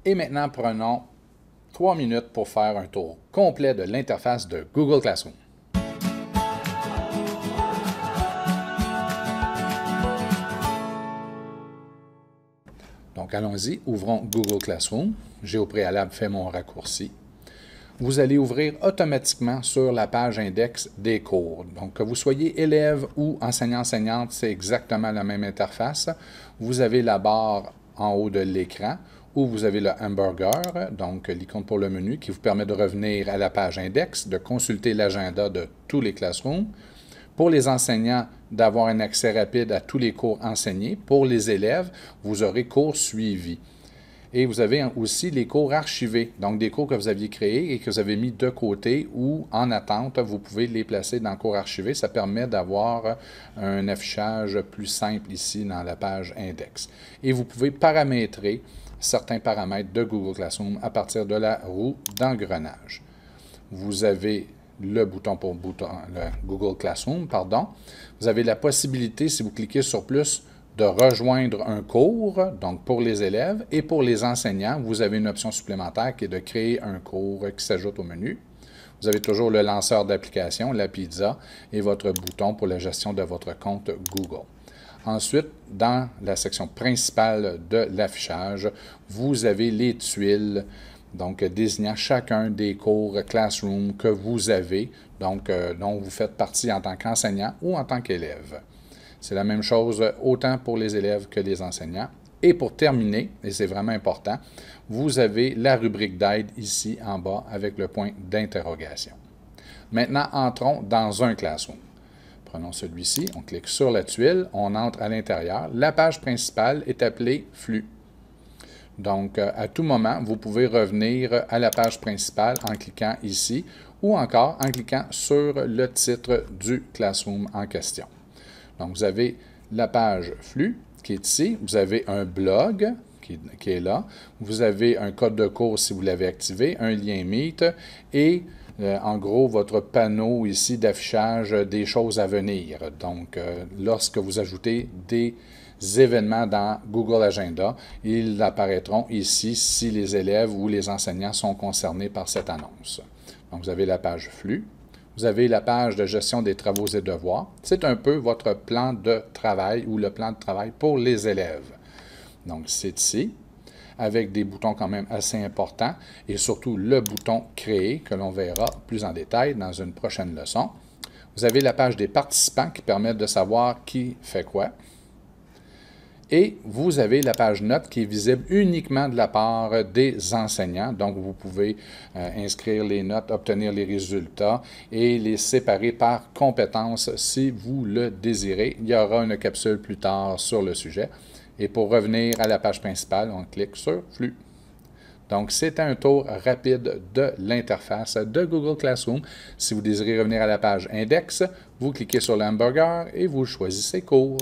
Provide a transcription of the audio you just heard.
Et maintenant, prenons 3 minutes pour faire un tour complet de l'interface de Google Classroom. Donc, allons-y, ouvrons Google Classroom. J'ai au préalable fait mon raccourci. Vous allez ouvrir automatiquement sur la page index des cours. Donc, que vous soyez élève ou enseignant-enseignante, c'est exactement la même interface. Vous avez la barre en haut de l'écran où vous avez le hamburger, donc l'icône pour le menu, qui vous permet de revenir à la page index, de consulter l'agenda de tous les classrooms. Pour les enseignants, d'avoir un accès rapide à tous les cours enseignés. Pour les élèves, vous aurez cours suivis. Et vous avez aussi les cours archivés, donc des cours que vous aviez créés et que vous avez mis de côté ou en attente, vous pouvez les placer dans cours archivés. Ça permet d'avoir un affichage plus simple ici dans la page index. Et vous pouvez paramétrer certains paramètres de Google Classroom à partir de la roue d'engrenage. Vous avez le bouton pour le Google Classroom, pardon. Vous avez la possibilité, si vous cliquez sur plus, de rejoindre un cours, donc pour les élèves, et pour les enseignants, vous avez une option supplémentaire qui est de créer un cours qui s'ajoute au menu. Vous avez toujours le lanceur d'application, la pizza, et votre bouton pour la gestion de votre compte Google. Ensuite, dans la section principale de l'affichage, vous avez les tuiles, donc désignant chacun des cours Classroom que vous avez, donc dont vous faites partie en tant qu'enseignant ou en tant qu'élève. C'est la même chose autant pour les élèves que les enseignants. Et pour terminer, et c'est vraiment important, vous avez la rubrique d'aide ici en bas avec le point d'interrogation. Maintenant, entrons dans un Classroom. Prenons celui-ci, on clique sur la tuile, on entre à l'intérieur. La page principale est appelée « Flux ». Donc, à tout moment, vous pouvez revenir à la page principale en cliquant ici ou encore en cliquant sur le titre du Classroom en question. Donc, vous avez la page flux qui est ici. Vous avez un blog qui est là. Vous avez un code de cours si vous l'avez activé, un lien Meet et en gros, votre panneau ici d'affichage des choses à venir. Donc, lorsque vous ajoutez des événements dans Google Agenda, ils apparaîtront ici si les élèves ou les enseignants sont concernés par cette annonce. Donc, vous avez la page flux. Vous avez la page de gestion des travaux et devoirs. C'est un peu votre plan de travail ou le plan de travail pour les élèves. Donc, c'est ici, avec des boutons quand même assez importants et surtout le bouton « Créer » que l'on verra plus en détail dans une prochaine leçon. Vous avez la page des participants qui permet de savoir qui fait quoi. Et vous avez la page notes qui est visible uniquement de la part des enseignants. Donc, vous pouvez inscrire les notes, obtenir les résultats et les séparer par compétences si vous le désirez. Il y aura une capsule plus tard sur le sujet. Et pour revenir à la page principale, on clique sur « Flux ». Donc, c'est un tour rapide de l'interface de Google Classroom. Si vous désirez revenir à la page index, vous cliquez sur l'hamburger et vous choisissez « Cours ».